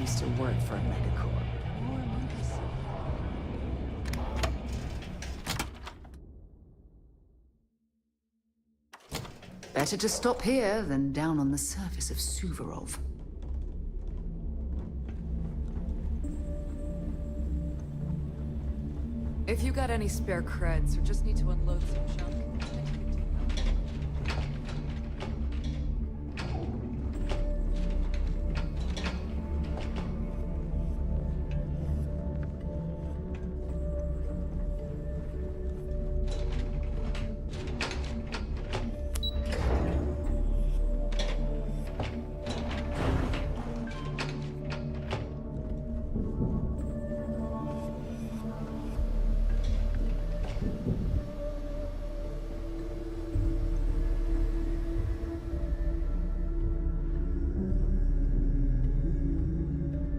used to work for a megacorp. Better to stop here than down on the surface of Suvorov. If you got any spare creds, or just need to unload some junk,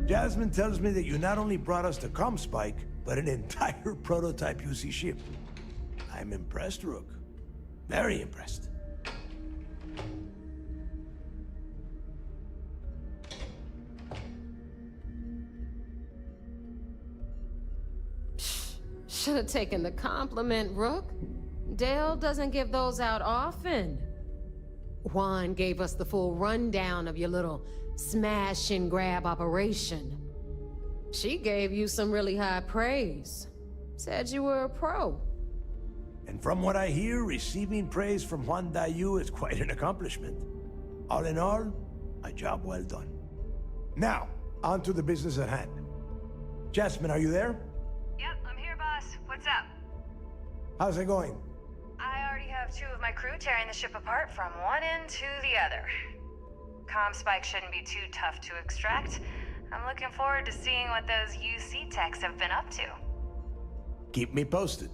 Jasmine tells me that you not only brought us the ComSpike, but an entire prototype UC ship. I'm impressed, Rook. Very impressed. Should have taken the compliment, Rook. Dale doesn't give those out often. Juan gave us the full rundown of your little smash and grab operation. She gave you some really high praise. Said you were a pro. And from what I hear, receiving praise from Juan Dayu is quite an accomplishment. All in all, a job well done. Now, on to the business at hand. Jasmine, are you there? Yep, I'm here, boss. What's up? How's it going? I already have 2 of my crew tearing the ship apart from one end to the other. ComSpike shouldn't be too tough to extract. I'm looking forward to seeing what those UC techs have been up to. Keep me posted.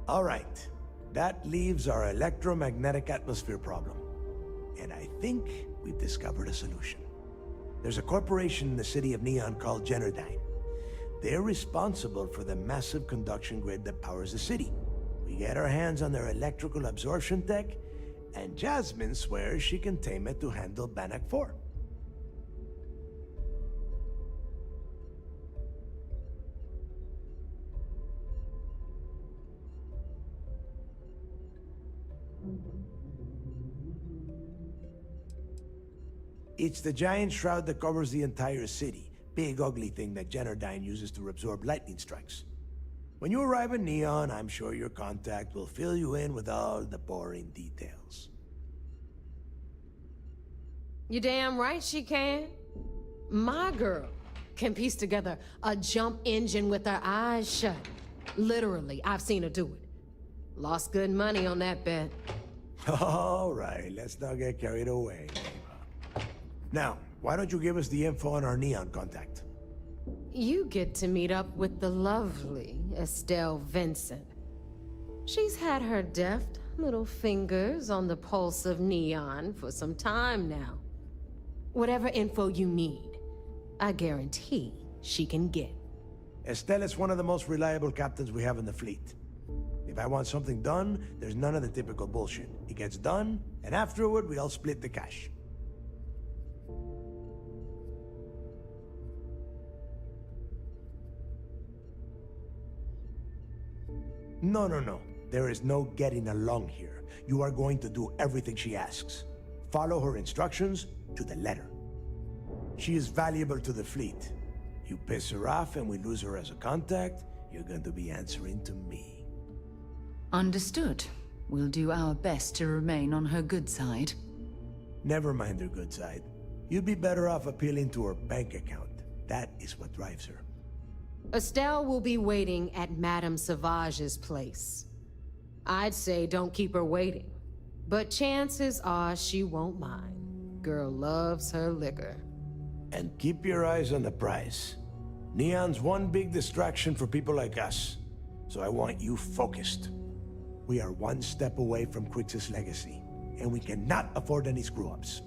All right, that leaves our electromagnetic atmosphere problem. And I think we've discovered a solution. There's a corporation in the city of Neon called Generdyne. They're responsible for the massive conduction grid that powers the city. We get our hands on their electrical absorption tech, and Jasmine swears she can tame it to handle Bannock 4. It's the giant shroud that covers the entire city. Big ugly thing that Generdyne uses to absorb lightning strikes. When you arrive in Neon, I'm sure your contact will fill you in with all the boring details. You damn right she can. My girl can piece together a jump engine with her eyes shut. Literally, I've seen her do it. Lost good money on that bet. All right, let's not get carried away. Now, why don't you give us the info on our Neon contact? You get to meet up with the lovely Estelle Vincent. She's had her deft little fingers on the pulse of Neon for some time now. Whatever info you need, I guarantee she can get. Estelle is one of the most reliable captains we have in the fleet. If I want something done, there's none of the typical bullshit. It gets done, and afterward, we all split the cash. No. There is no getting along here. You are going to do everything she asks. Follow her instructions to the letter. She is valuable to the fleet. You piss her off and we lose her as a contact, you're going to be answering to me. Understood. We'll do our best to remain on her good side. Never mind her good side. You'd be better off appealing to her bank account. That is what drives her. Estelle will be waiting at Madame Savage's place. I'd say don't keep her waiting, but chances are she won't mind. Girl loves her liquor. And keep your eyes on the prize. Neon's one big distraction for people like us, so I want you focused. We are one step away from Quix's legacy, and we cannot afford any screw-ups.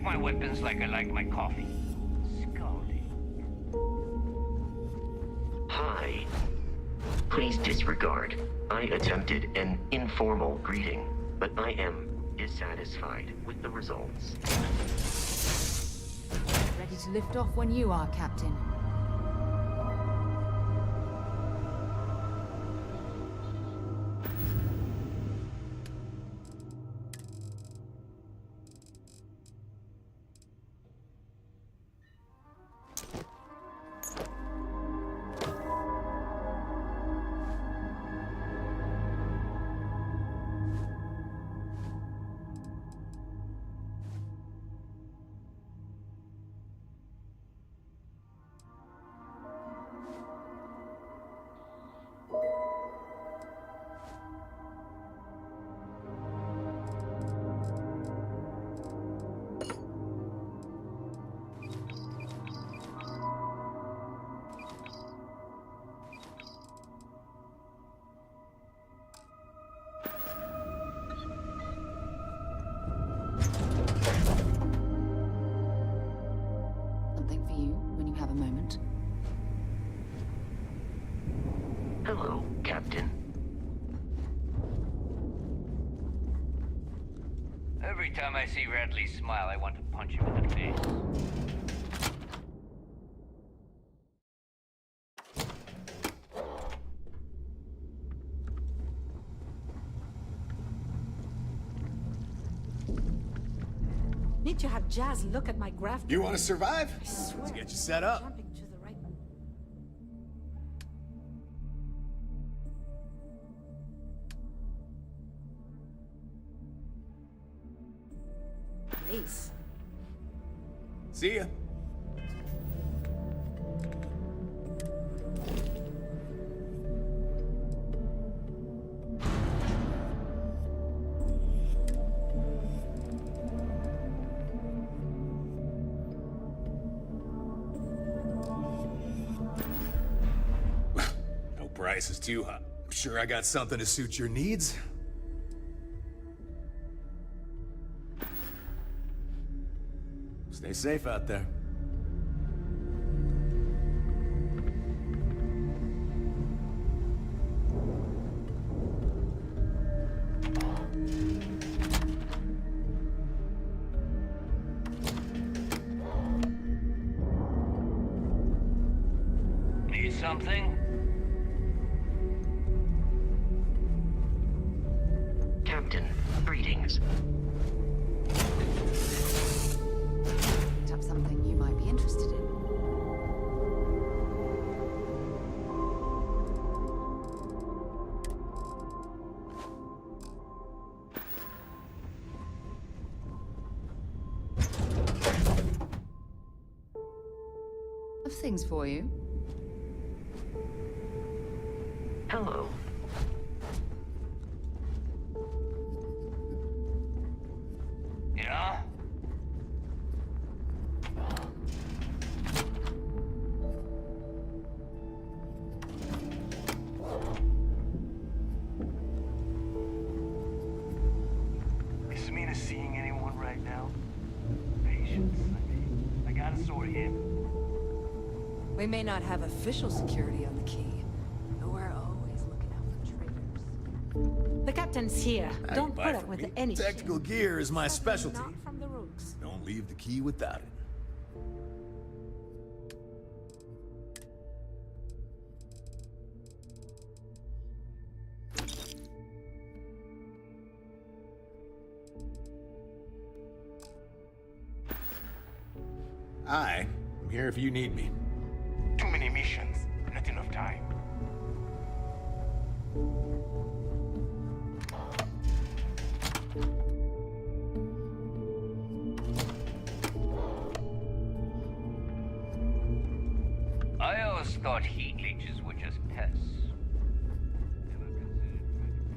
my weapons like I like my coffee. Scalding. Hi. Please disregard. I attempted an informal greeting, but I am dissatisfied with the results. Ready to lift off when you are, Captain. Something for you when you have a moment. Hello, Captain. Every time I see Radley smile, I want to punch him in the face. Need to have Jazz look at my graph. You want to survive? I swear, Let's get you set up. jumping to the right place. See ya. No price is too high. I'm sure I got something to suit your needs. Stay safe out there. Need something? Captain, greetings. Picked up something you might be interested in. Have things for you. Hello. Yeah? Is Mina seeing anyone right now? Patience. I gotta sort him. We may not have official security on the key, but we're always looking out for traitors. The captain's here. How Don't you buy put up from with me? any Technical shit. gear is my specialty. Not from the rooks. Don't leave the key without it. I'm here if you need me. Too many missions, not enough time. I always thought heat leeches were just pests. Never considered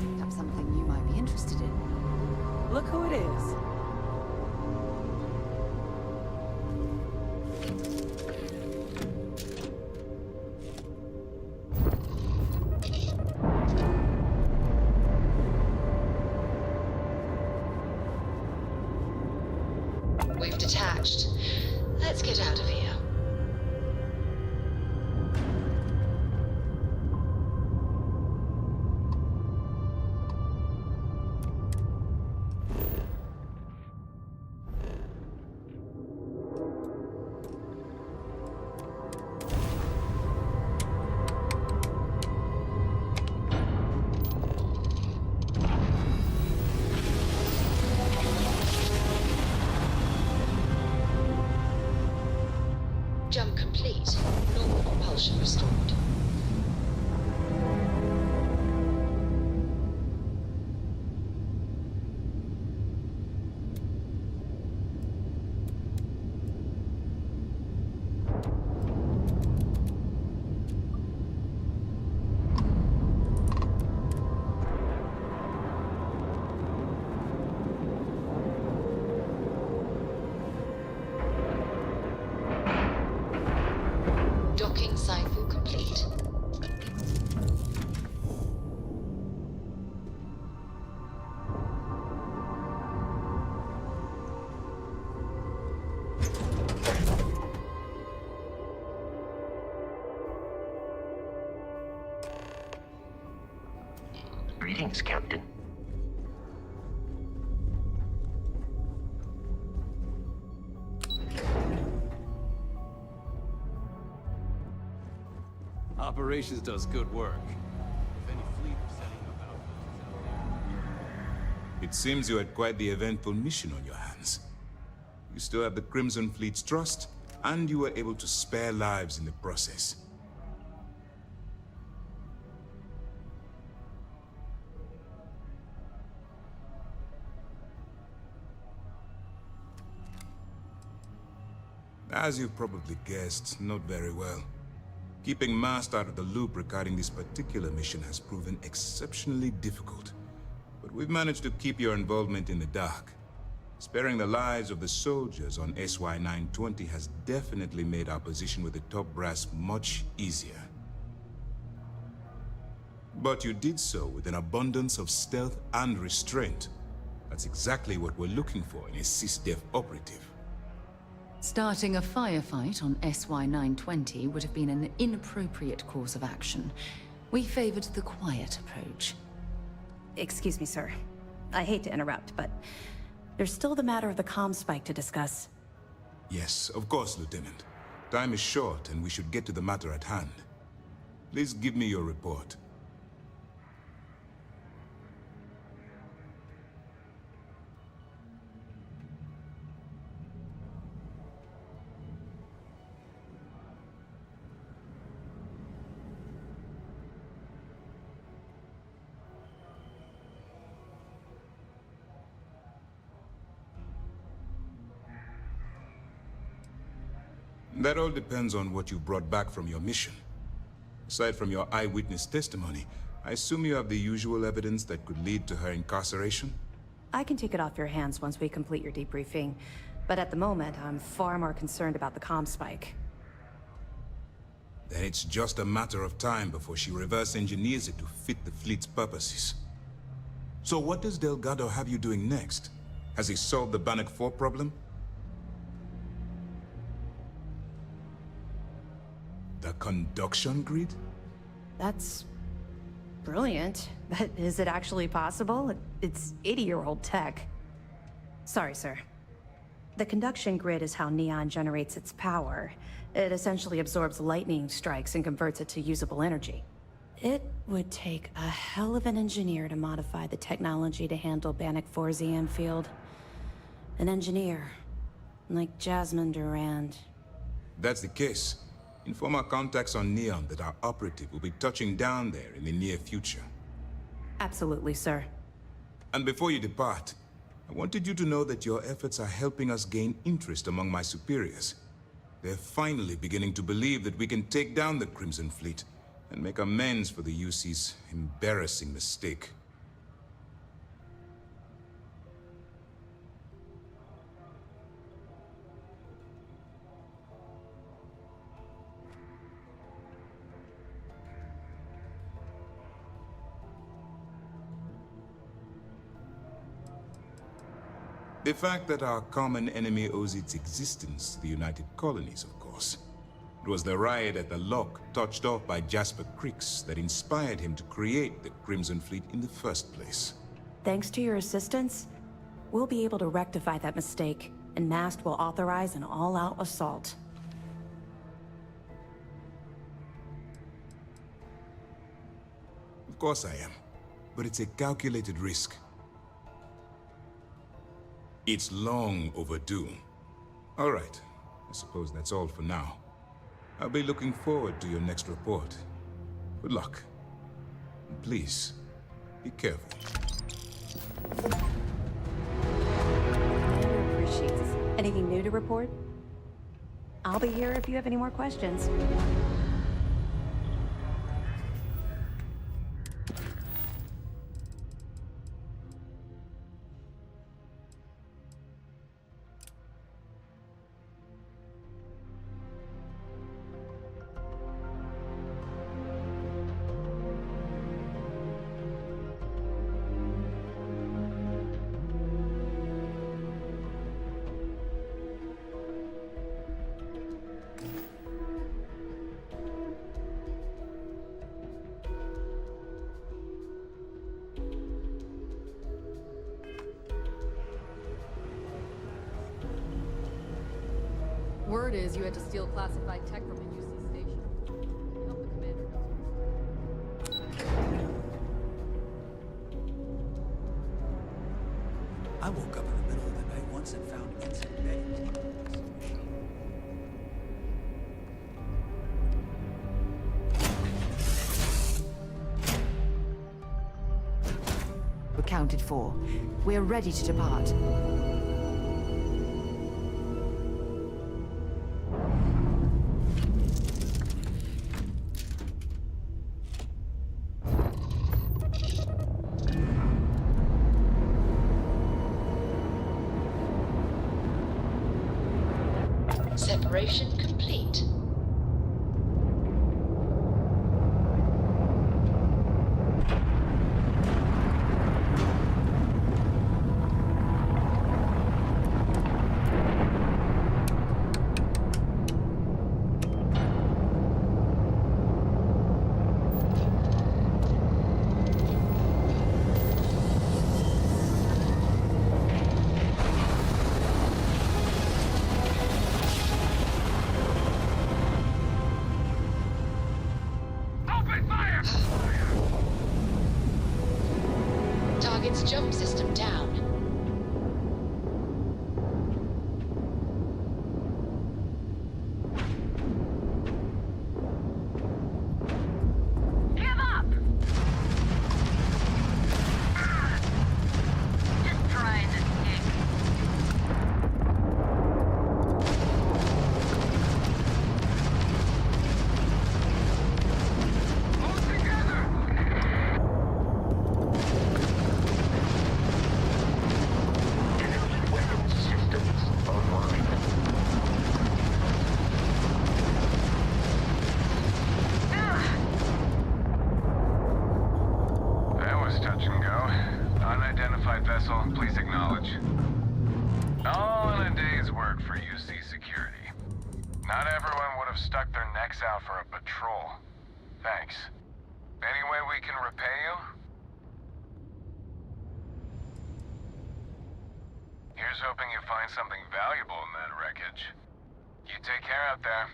Picked up something you might be interested in. Look who it is. attached. Let's get out of here. Jump complete. Normal propulsion restored. Docking cycle complete. Greetings, Captain. Operations does good work. If any fleet are setting up outposts out there. It seems you had quite the eventful mission on your hands. You still have the Crimson Fleet's trust, and you were able to spare lives in the process. As you've probably guessed, not very well. Keeping Mast out of the loop regarding this particular mission has proven exceptionally difficult. But we've managed to keep your involvement in the dark. Sparing the lives of the soldiers on SY-920 has definitely made our position with the top brass much easier. But you did so with an abundance of stealth and restraint. That's exactly what we're looking for in a SysDef operative. Starting a firefight on SY-920 would have been an inappropriate course of action. We favored the quiet approach. Excuse me, sir. I hate to interrupt, but there's still the matter of the comm spike to discuss. Yes, of course, Lieutenant. Time is short, and we should get to the matter at hand. Please give me your report. That all depends on what you brought back from your mission. Aside from your eyewitness testimony, I assume you have the usual evidence that could lead to her incarceration? I can take it off your hands once we complete your debriefing, but at the moment, I'm far more concerned about the comm spike. Then it's just a matter of time before she reverse engineers it to fit the fleet's purposes. So what does Delgado have you doing next? Has he solved the Bannock 4 problem? The conduction grid? That's brilliant, but is it actually possible? It's 80-year-old tech. Sorry, sir. The conduction grid is how Neon generates its power. It essentially absorbs lightning strikes and converts it to usable energy. It would take a hell of an engineer to modify the technology to handle Bannock 4's EM field. An engineer, like Jasmine Durand. That's the case. Inform our contacts on Neon that our operative will be touching down there in the near future. Absolutely, sir. And before you depart, I wanted you to know that your efforts are helping us gain interest among my superiors. They're finally beginning to believe that we can take down the Crimson Fleet and make amends for the UC's embarrassing mistake. The fact that our common enemy owes its existence to the United Colonies, of course. It was the riot at the Lock, touched off by Jasper Creeks, that inspired him to create the Crimson Fleet in the first place. Thanks to your assistance, we'll be able to rectify that mistake, and Mast will authorize an all-out assault. Of course I am, but it's a calculated risk. It's long overdue. All right, I suppose that's all for now. I'll be looking forward to your next report. Good luck. And please, be careful. Commander appreciates. Anything new to report? I'll be here if you have any more questions. Word is you had to steal classified tech from a UC station. Help the commander knows. I woke up in the middle of the night once and found it's embedded. Accounted for. We're ready to depart. Separation complete. Target's jump system down. Give up! Just trying to stick. Weapons systems online. That was touch and go. Unidentified vessel, please acknowledge. All in a day's work for UC security. Not everyone would have stuck their necks out for a patrol. Thanks. Any way we can repay you? Here's hoping you find something valuable in that wreckage. You take care out there.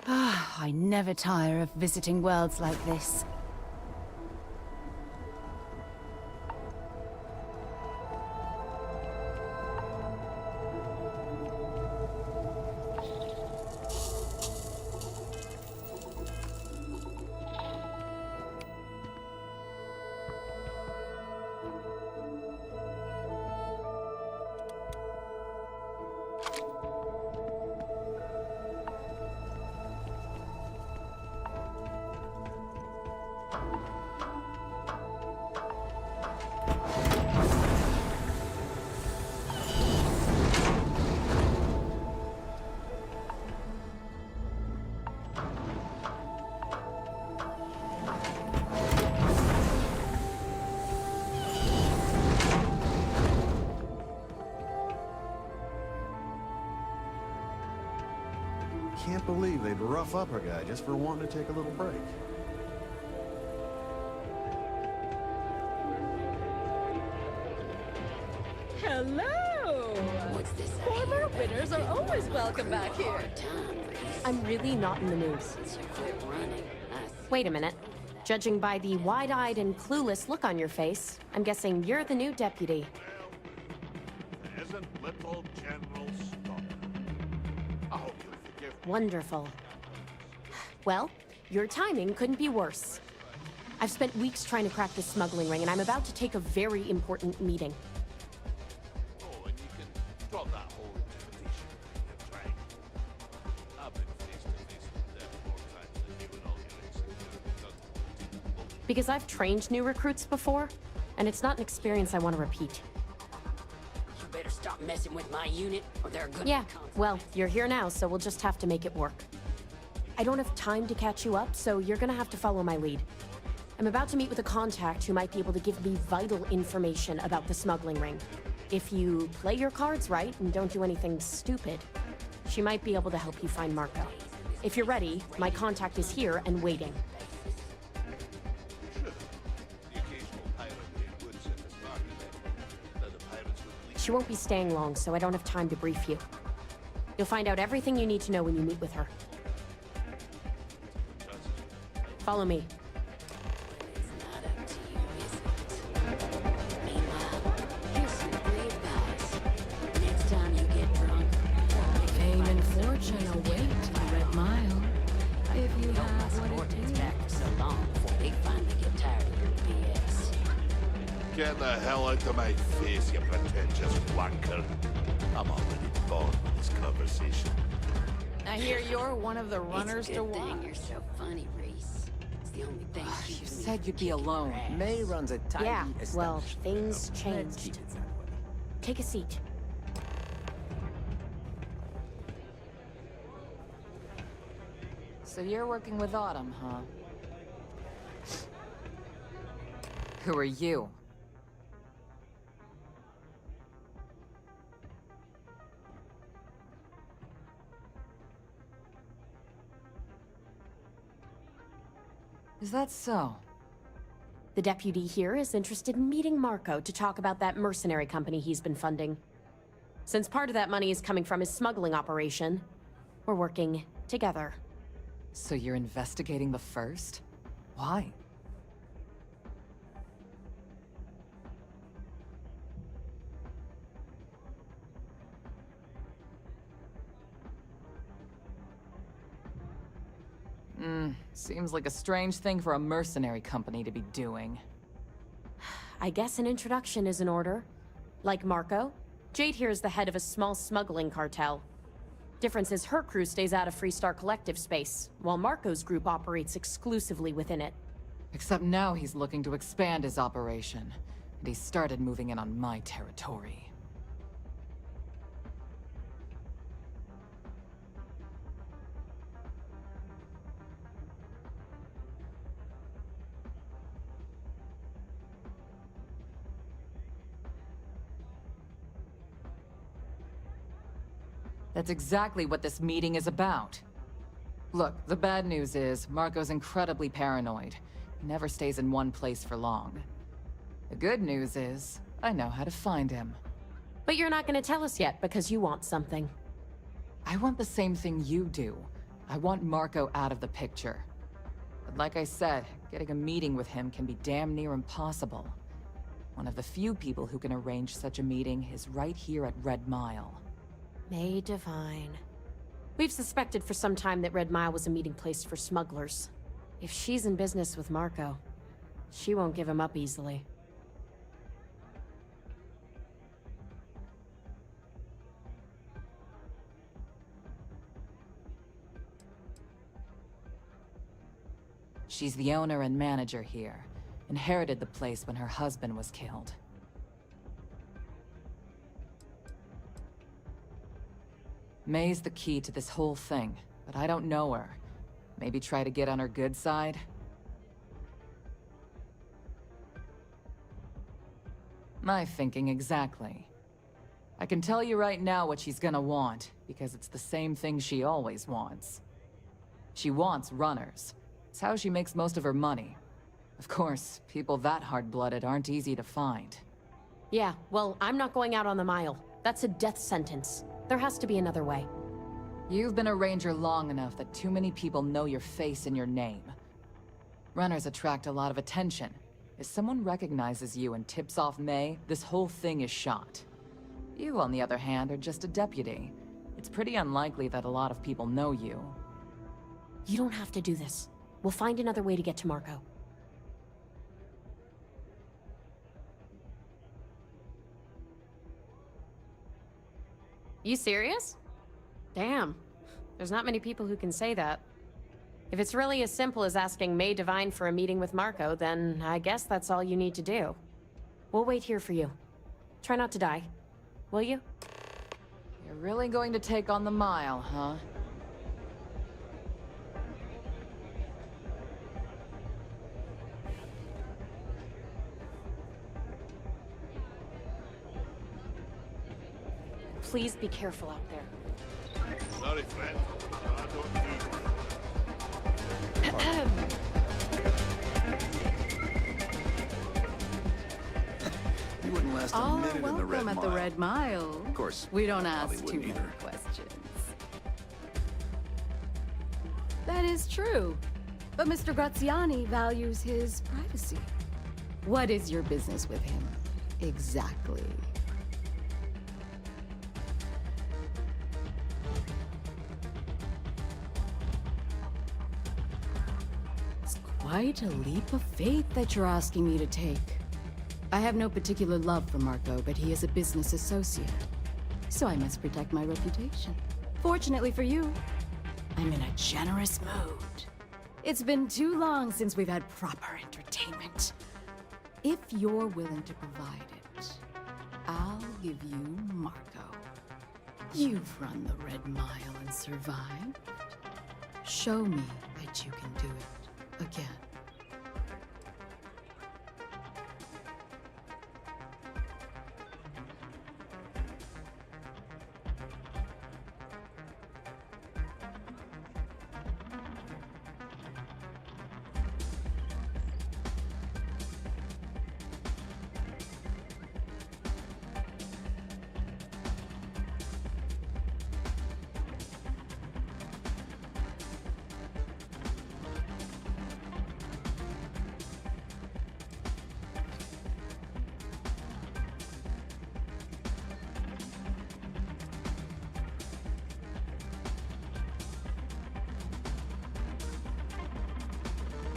I never tire of visiting worlds like this. Can't believe they'd rough up a guy just for wanting to take a little break. Hello! What's this? Former winners are always welcome back here. I'm really not in the mood. Wait a minute. Judging by the wide-eyed and clueless look on your face, I'm guessing you're the new deputy. Isn't little General Scott? I hope you'll forgive me. Wonderful. Well, your timing couldn't be worse. I've spent weeks trying to crack this smuggling ring, and I'm about to take a very important meeting. Oh, and you can drop that whole intimidation you're trying. I've been face to face with them more times than you and all your ex-security. Because I've trained new recruits before, and it's not an experience I want to repeat. You better stop messing with my unit, or they're gonna... Yeah, well, you're here now, so we'll just have to make it work. I don't have time to catch you up, so you're gonna have to follow my lead. I'm about to meet with a contact who might be able to give me vital information about the smuggling ring. If you play your cards right and don't do anything stupid, she might be able to help you find Marco. If you're ready, my contact is here and waiting. She won't be staying long, so I don't have time to brief you. You'll find out everything you need to know when you meet with her. Follow me. Next time you get drunk, Fame and fortune await the Red Mile. If you have what it takes. back for so long before they finally get tired of your BS. Get the hell out of my face, you pretentious wanker. I'm already bored with this conversation. I hear you're one of the runners It's a to good thing watch. you're so funny, Reese. It's the only thing You keeping said me you'd be from kicking alone. your ass. May runs a tiny Yeah, well, establishment. things Let's changed. keep it that way. Take a seat. So you're working with Autumn, huh? Who are you? Is that so? The deputy here is interested in meeting Marco to talk about that mercenary company he's been funding. Since part of that money is coming from his smuggling operation, we're working together. So you're investigating the first? Why? Seems like a strange thing for a mercenary company to be doing. I guess an introduction is in order. Like Marco, Jade here is the head of a small smuggling cartel. Difference is her crew stays out of Freestar Collective space, while Marco's group operates exclusively within it. Except now he's looking to expand his operation, and he started moving in on my territory. That's exactly what this meeting is about. Look, the bad news is, Marco's incredibly paranoid. He never stays in one place for long. The good news is, I know how to find him. But you're not gonna tell us yet because you want something. I want the same thing you do. I want Marco out of the picture. But like I said, getting a meeting with him can be damn near impossible. One of the few people who can arrange such a meeting is right here at Red Mile. May Divine. We've suspected for some time that Red Mile was a meeting place for smugglers. If she's in business with Marco, she won't give him up easily. She's the owner and manager here. Inherited the place when her husband was killed. May's the key to this whole thing, but I don't know her. Maybe try to get on her good side? My thinking exactly. I can tell you right now what she's gonna want, because it's the same thing she always wants. She wants runners. It's how she makes most of her money. Of course, people that hard-blooded aren't easy to find. Yeah, well, I'm not going out on the Mile. That's a death sentence. There has to be another way. You've been a ranger long enough that too many people know your face and your name. Runners attract a lot of attention. If someone recognizes you and tips off May, this whole thing is shot. You, on the other hand, are just a deputy. It's pretty unlikely that a lot of people know you. You don't have to do this. We'll find another way to get to Marco. You serious? Damn. There's not many people who can say that. If it's really as simple as asking May Divine for a meeting with Marco, then I guess that's all you need to do. We'll wait here for you. Try not to die. Will you? You're really going to take on the Mile, huh? Please be careful out there. Sorry, friend. I don't need You wouldn't last a All minute are in the welcome Red at Mile. the Red Mile. Of course, We don't probably ask too wouldn't many either. questions. That is true. But Mr. Graziani values his privacy. What is your business with him? Exactly. It's quite a leap of faith that you're asking me to take. I have no particular love for Marco, but he is a business associate. So I must protect my reputation. Fortunately for you, I'm in a generous mood. It's been too long since we've had proper entertainment. If you're willing to provide it, I'll give you Marco. You've run the Red Mile and survived. Show me that you can do it again.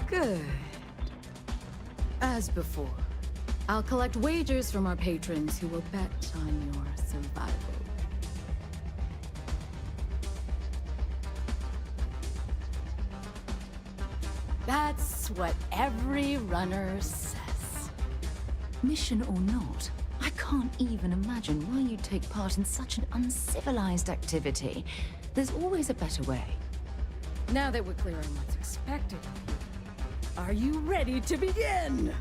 Good. As before, I'll collect wagers from our patrons who will bet on your survival. That's what every runner says. Mission or not, I can't even imagine why you'd take part in such an uncivilized activity. There's always a better way. Now that we're clear on what's expected of you, are you ready to begin?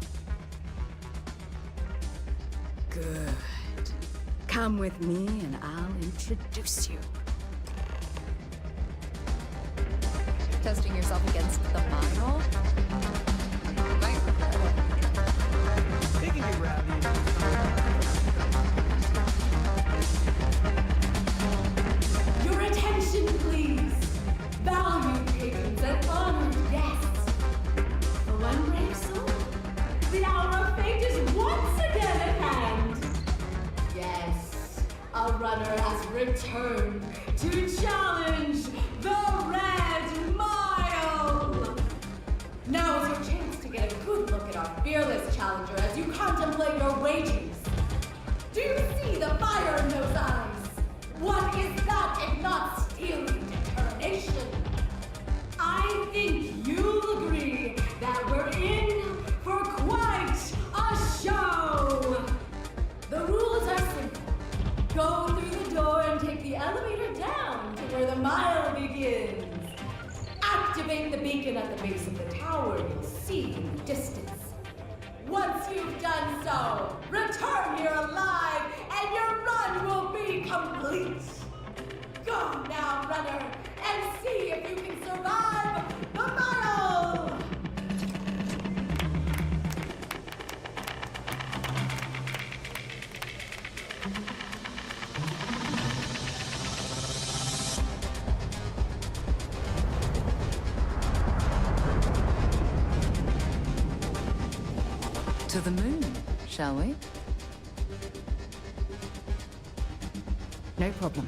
Good. Come with me and I'll introduce you. Testing yourself against the model? Taking it, Rowdy. Your attention, please! Value! return to challenge the Red Mile! Now is your chance to get a good look at our fearless challenger as you contemplate your wagers. Do you see the fire in those eyes? What is that if not steely determination? I think you'll agree that we're in for quite a show! The rules are simple. Go through the door and take the elevator down to where the mile begins. Activate the beacon at the base of the tower you'll see in the distance. Once you've done so, return here alive and your run will be complete. Go now, runner, and see if you can survive the mile! To the moon, shall we? No problem.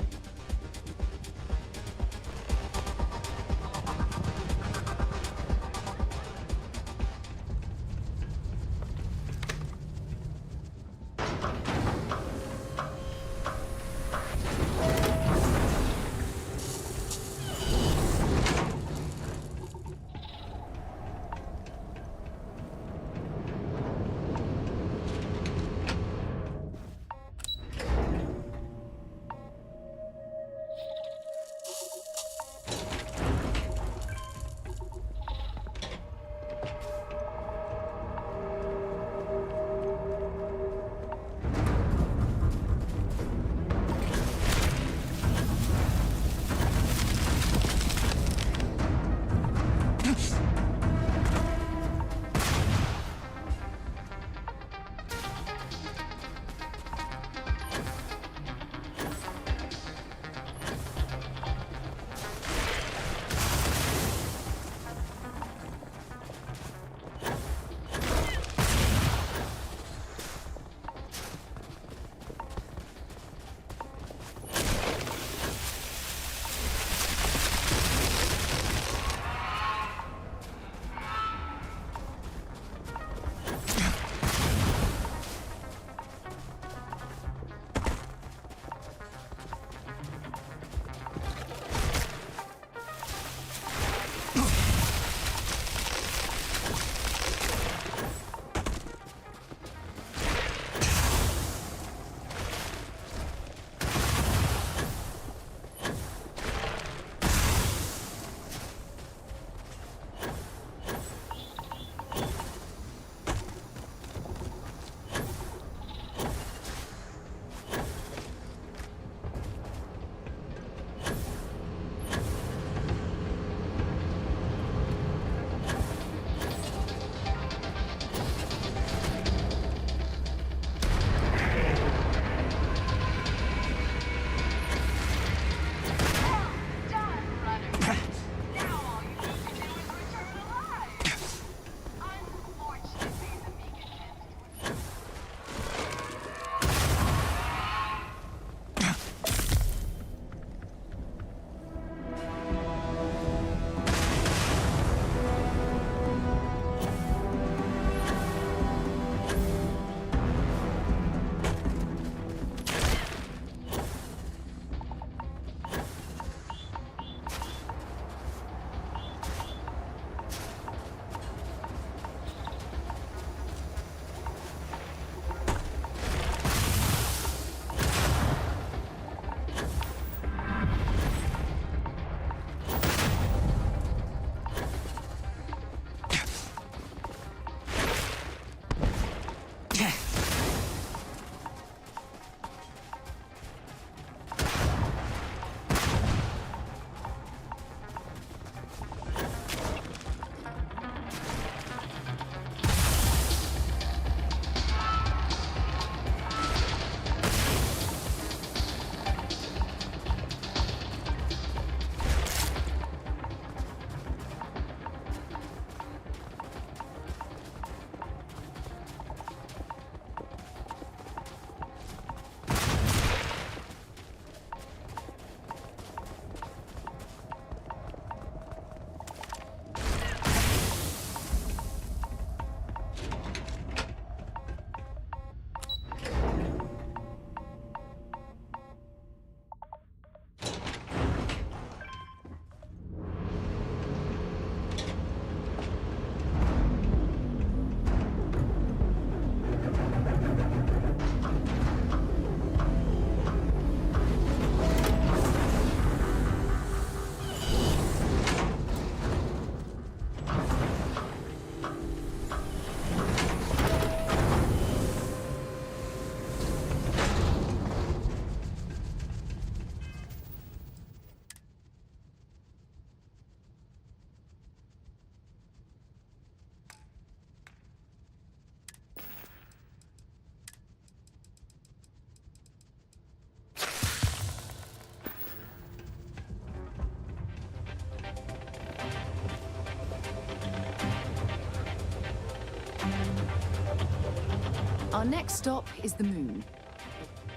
Our next stop is the moon.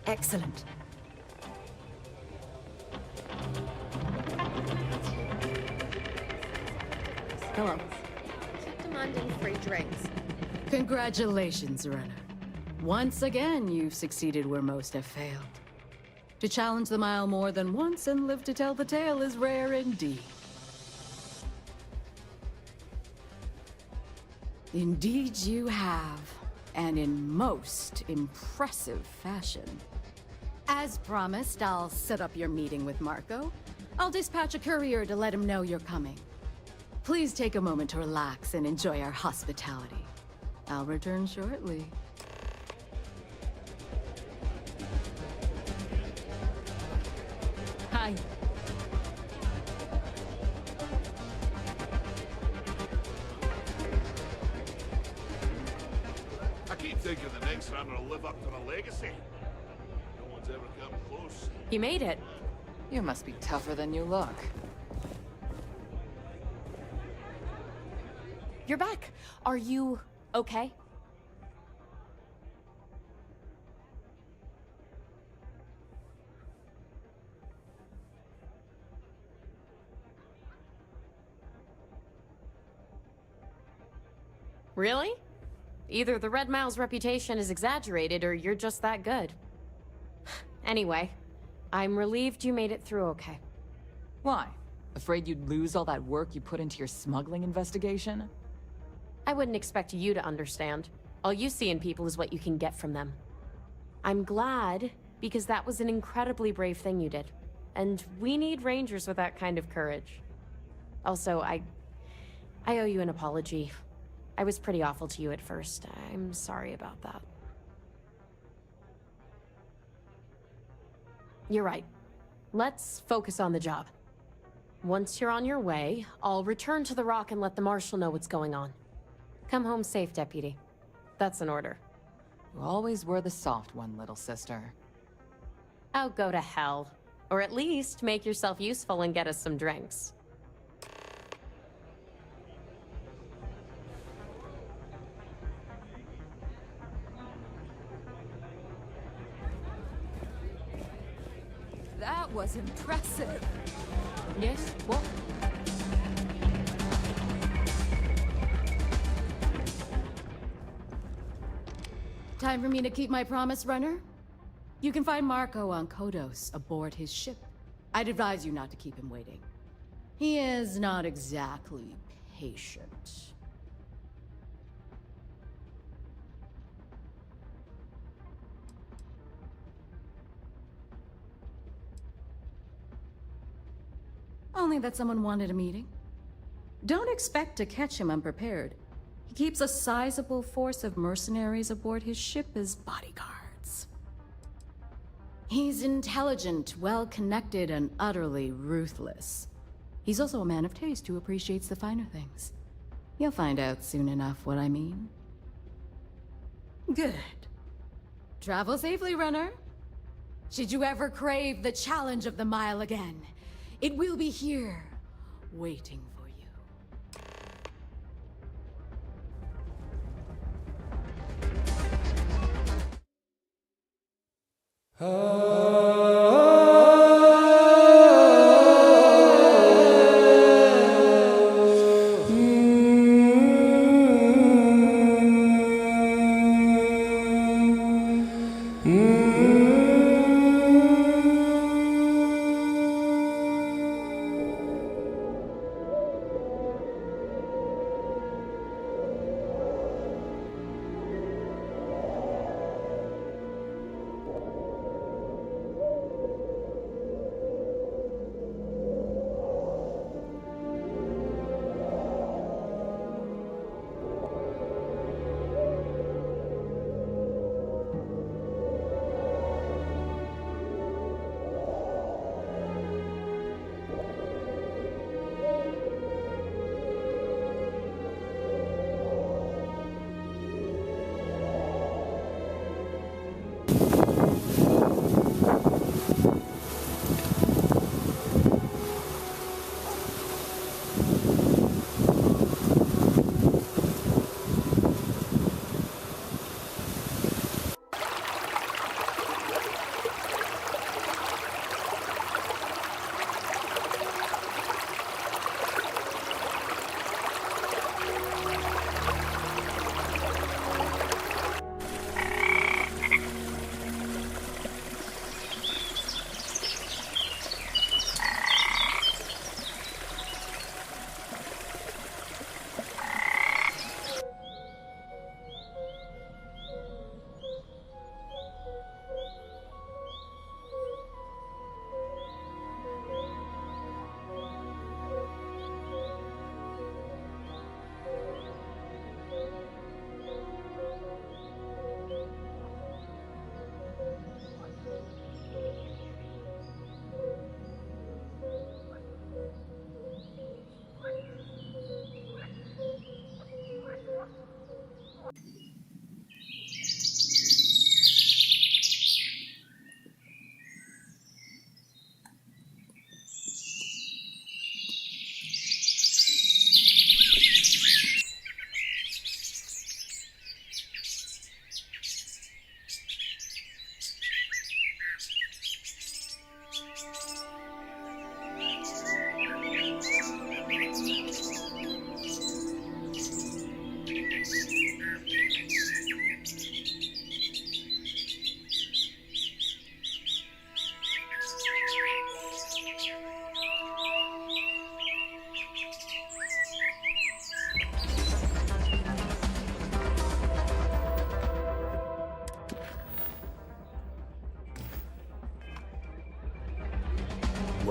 Excellent. Hello. Keep demanding free drinks. Congratulations, runner. Once again, you've succeeded where most have failed. To challenge the mile more than once and live to tell the tale is rare indeed. Indeed you have, and in most impressive fashion. As promised, I'll set up your meeting with Marco. I'll dispatch a courier to let him know you're coming. Please take a moment to relax and enjoy our hospitality. I'll return shortly. Hi. I keep thinking the next runner will live up to the legacy. No one's ever come close. You made it. You must be tougher than you look. You're back. Are you okay? Really? Either the Red Mile's reputation is exaggerated or you're just that good. Anyway, I'm relieved you made it through okay. Why? Afraid you'd lose all that work you put into your smuggling investigation? I wouldn't expect you to understand. All you see in people is what you can get from them. I'm glad, because that was an incredibly brave thing you did. And we need rangers with that kind of courage. Also, I owe you an apology. I was pretty awful to you at first. I'm sorry about that. You're right. Let's focus on the job. Once you're on your way, I'll return to the Rock and let the Marshal know what's going on. Come home safe, Deputy. That's an order. You always were the soft one, little sister. Oh, go to hell. Or at least make yourself useful and get us some drinks. That was impressive. Yes, what? Time for me to keep my promise, runner? You can find Marco on Kodos aboard his ship. I'd advise you not to keep him waiting. He is not exactly patient. Only that someone wanted a meeting. Don't expect to catch him unprepared. He keeps a sizable force of mercenaries aboard his ship as bodyguards. He's intelligent, well-connected, and utterly ruthless. He's also a man of taste who appreciates the finer things. You'll find out soon enough what I mean. Good. Travel safely, runner. Should you ever crave the challenge of the mile again, it will be here, waiting for you.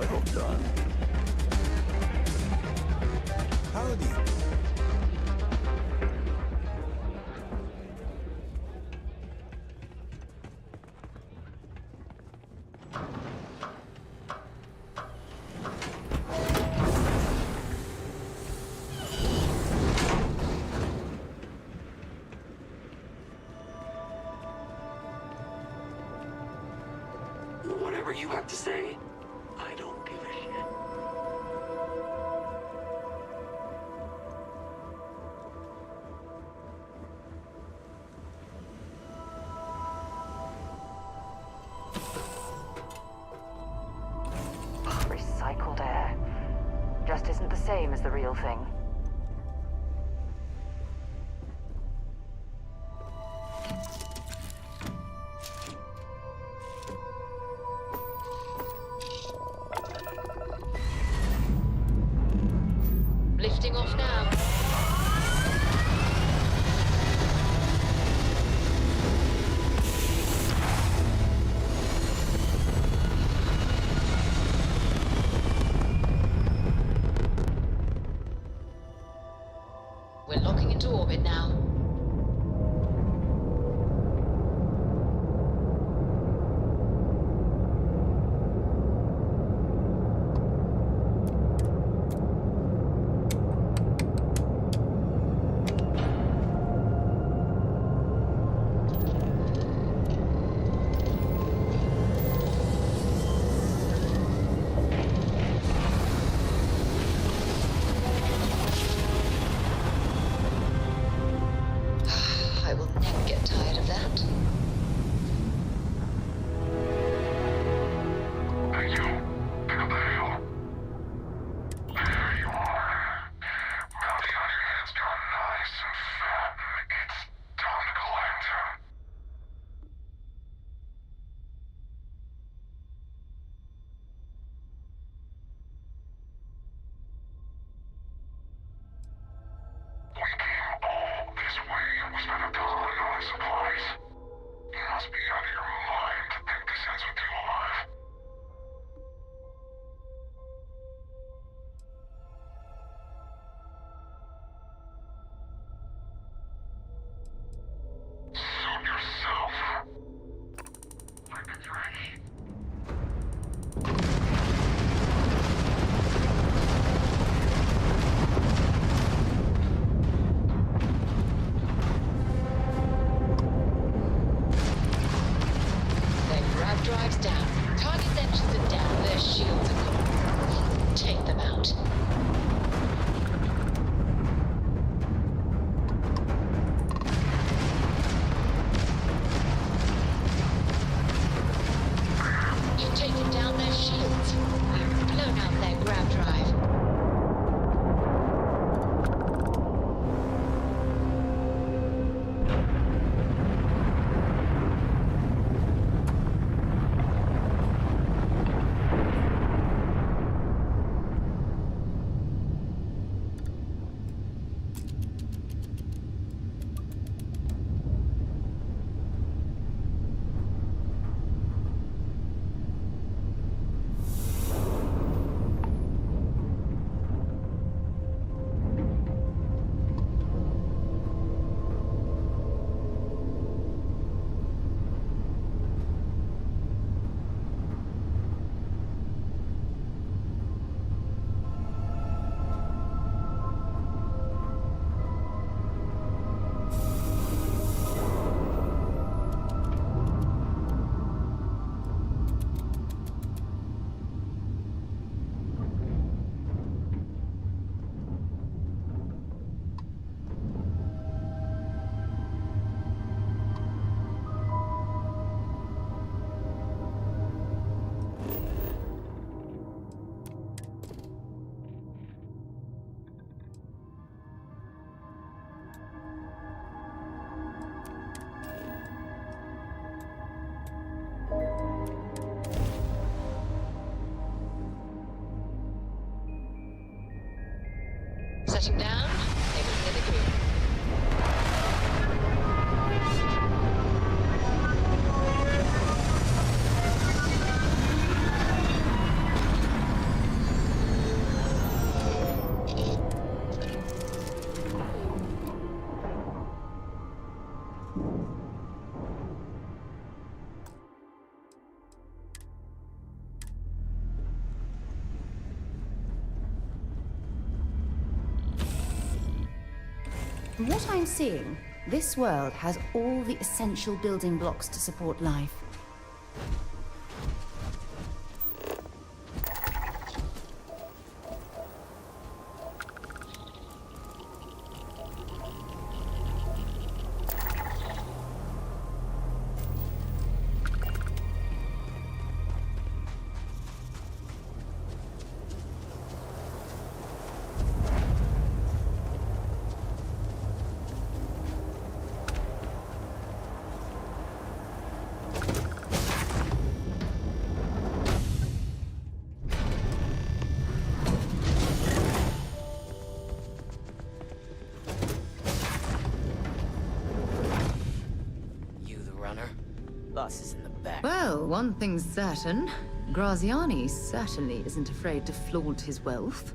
Well done. Howdy. Whatever you have to say, I don't give a shit. Recycled air. Just isn't the same as the real thing. Lifting off now. We're locking into orbit now. I will never get tired of that. Hey, you. Pick up the hell. There you are. Bounty on your head's gone nice and fat. It's time to collect. We came all this way. We spent a ton on supplies. You must be out of your mind to think this ends with you alive. Suit yourself. Weapons ready. Their grav drives down. Target's engines are down. Their shields are gone. Take them out. You've taken down their shields. You've blown out their grav drive. Setting down. Everything in the green. From what I'm seeing, this world has all the essential building blocks to support life. Boss is in the back. Well, one thing's certain. Graziani certainly isn't afraid to flaunt his wealth.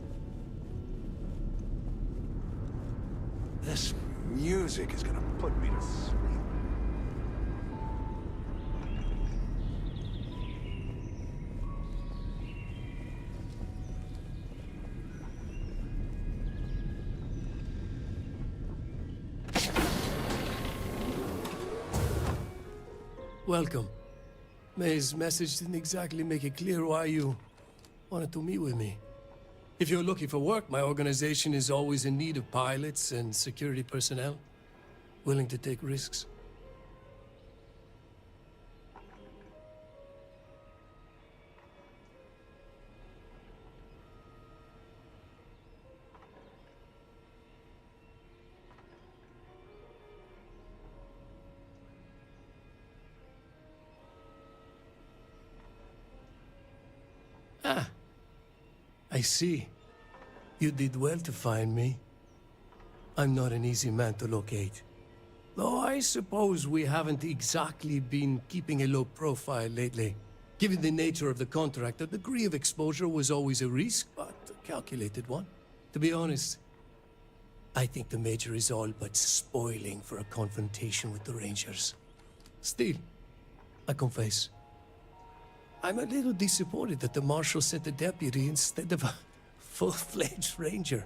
This music is gonna put me to sleep. Welcome. May's message didn't exactly make it clear why you wanted to meet with me. If you're looking for work, my organization is always in need of pilots and security personnel, willing to take risks. Ah, I see. You did well to find me. I'm not an easy man to locate. Though I suppose we haven't exactly been keeping a low profile lately. Given the nature of the contract, a degree of exposure was always a risk, but a calculated one. To be honest, I think the Major is all but spoiling for a confrontation with the Rangers. Still, I confess, I'm a little disappointed that the Marshal sent a deputy instead of a full-fledged Ranger.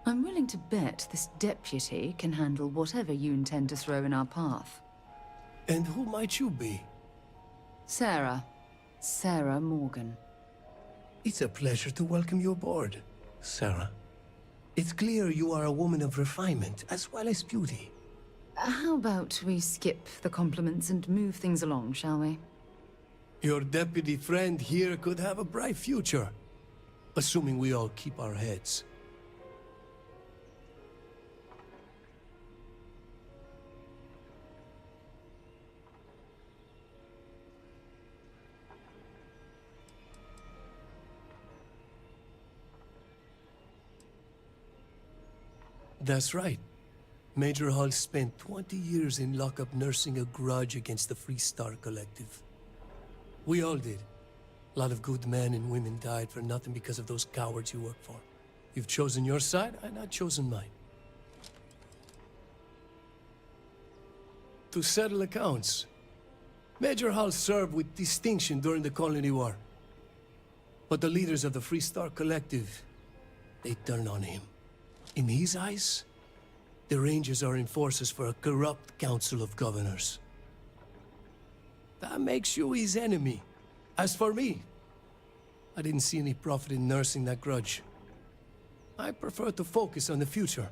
I'm willing to bet this deputy can handle whatever you intend to throw in our path. And who might you be? Sarah. Sarah Morgan. It's a pleasure to welcome you aboard, Sarah. It's clear you are a woman of refinement as well as beauty. How about we skip the compliments and move things along, shall we? Your deputy friend here could have a bright future, assuming we all keep our heads. That's right. Major Hall spent 20 years in lockup nursing a grudge against the Free Star Collective. We all did. A lot of good men and women died for nothing because of those cowards you work for. You've chosen your side, and I've chosen mine. To settle accounts, Major Hall served with distinction during the Colony War. But the leaders of the Free Star Collective, they turned on him. In his eyes, the Rangers are enforcers for a corrupt Council of Governors. That makes you his enemy. As for me, I didn't see any profit in nursing that grudge. I prefer to focus on the future.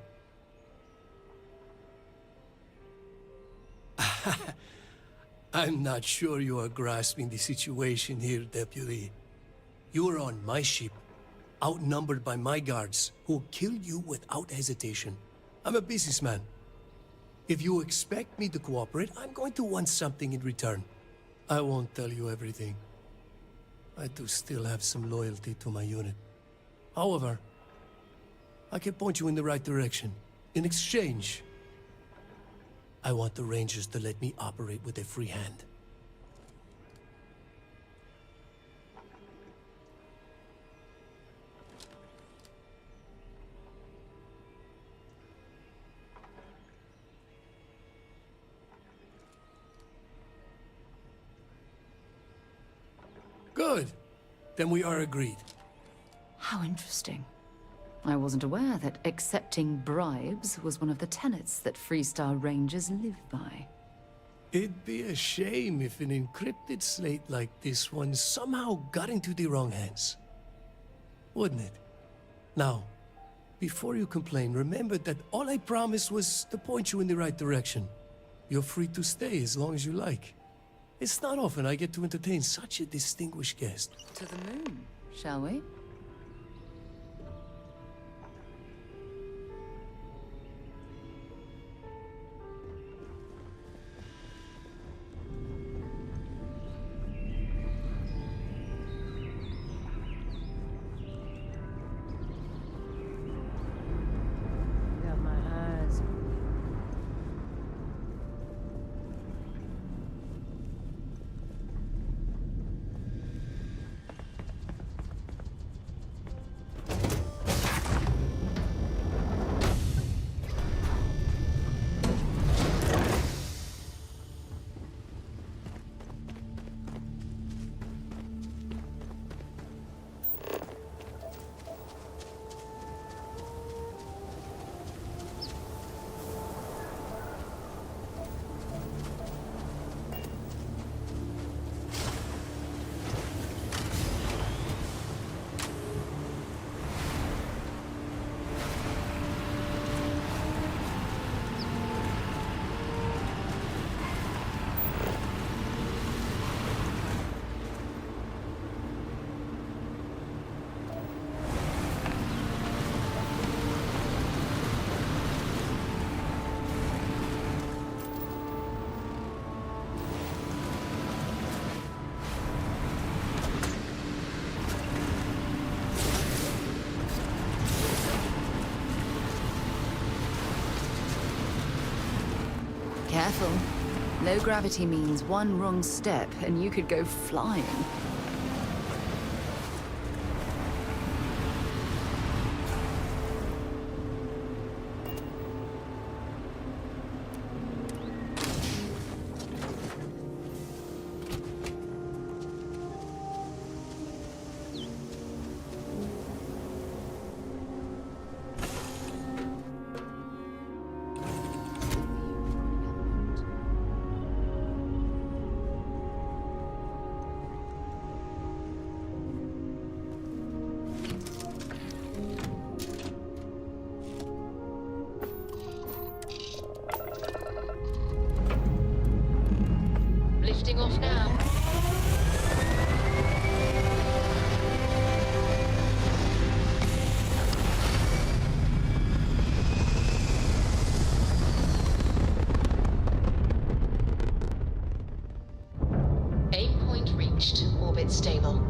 I'm not sure you are grasping the situation here, Deputy. You are on my ship, outnumbered by my guards, who will kill you without hesitation. I'm a businessman. If you expect me to cooperate, I'm going to want something in return. I won't tell you everything. I do still have some loyalty to my unit. However, I can point you in the right direction. In exchange, I want the Rangers to let me operate with a free hand. Good. Then we are agreed. How interesting. I wasn't aware that accepting bribes was one of the tenets that Freestar Rangers live by. It'd be a shame if an encrypted slate like this one somehow got into the wrong hands. Wouldn't it? Now, before you complain, remember that all I promised was to point you in the right direction. You're free to stay as long as you like. It's not often I get to entertain such a distinguished guest. To the moon, shall we? Got my eyes. Careful. Low gravity means one wrong step and you could go flying. Lifting off now. Aim point reached. Orbit stable.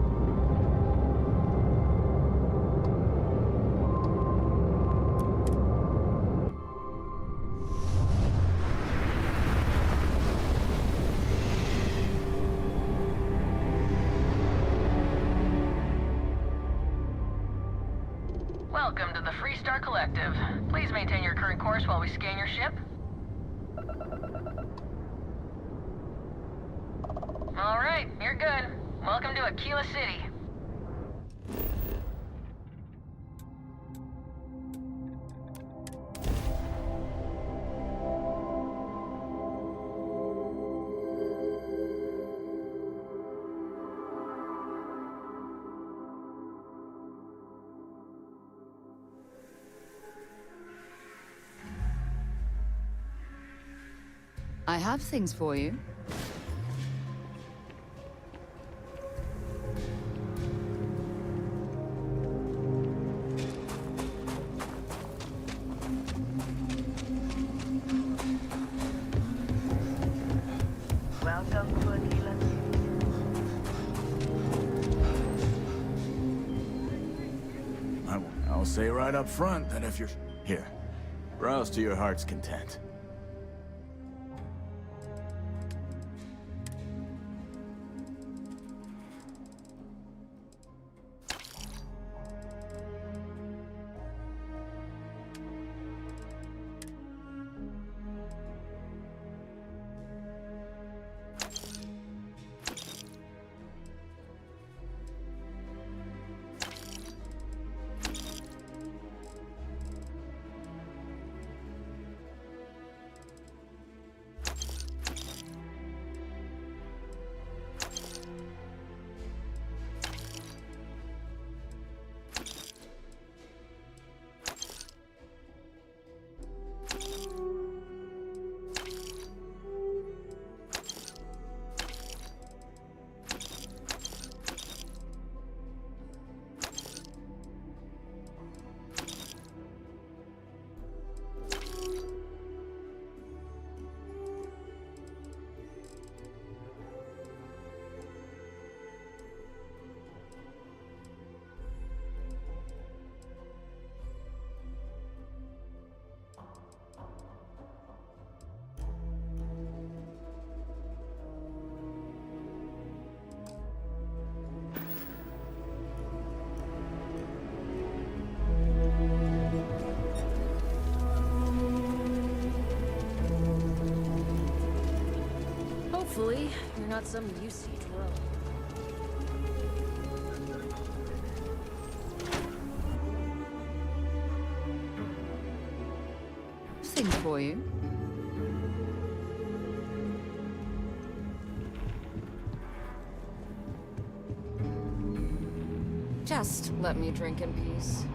Welcome to the Freestar Collective. Please maintain your current course while we scan your ship. All right, you're good. Welcome to Aquila City. I have things for you. Welcome to Aquila. I'll say right up front that if you're... Here, browse to your heart's content. Hopefully, you're not some UC drone. Thing for you. Just let me drink in peace.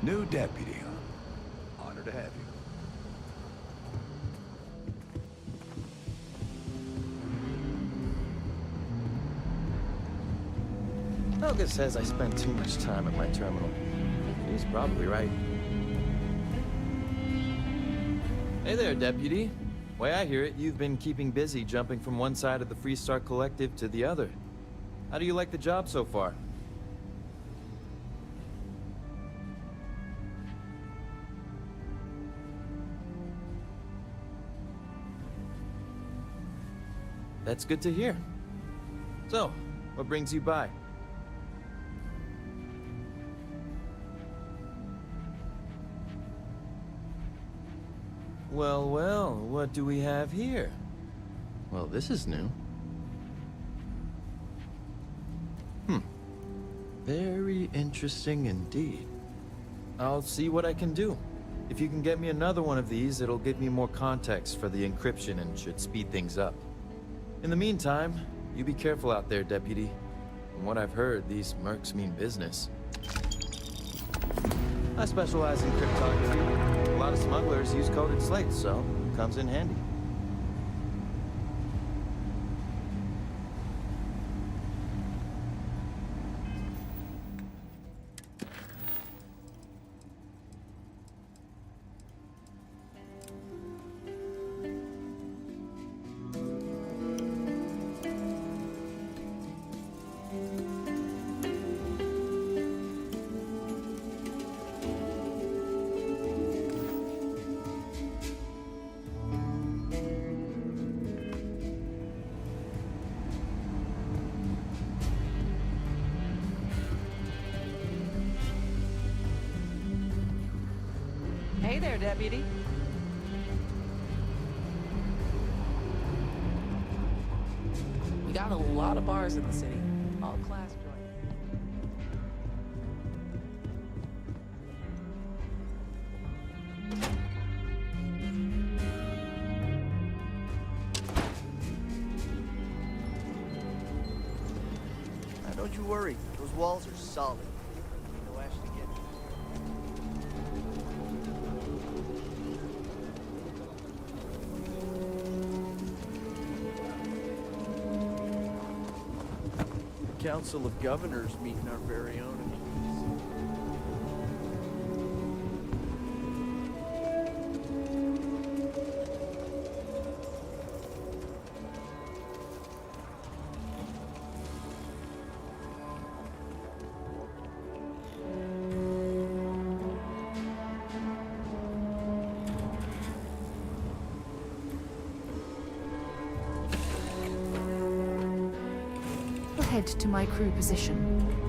New deputy, huh? Honor to have you. Helga says I spend too much time at my terminal. He's probably right. Hey there, Deputy. Way I hear it, you've been keeping busy jumping from one side of the Freestar Collective to the other. How do you like the job so far? That's good to hear. So, what brings you by? Well, well, what do we have here? Well, this is new. Very interesting indeed. I'll see what I can do. If you can get me another one of these, it'll give me more context for the encryption and should speed things up. In the meantime, you be careful out there, Deputy. From what I've heard, these mercs mean business. I specialize in cryptography. A lot of smugglers use coded slates, so it comes in handy. Hey there, Deputy. We got a lot of bars in the city. All class joint. Now, don't you worry. Those walls are solid. No ash to get. Council of Governors meeting our very own. Head to my crew position.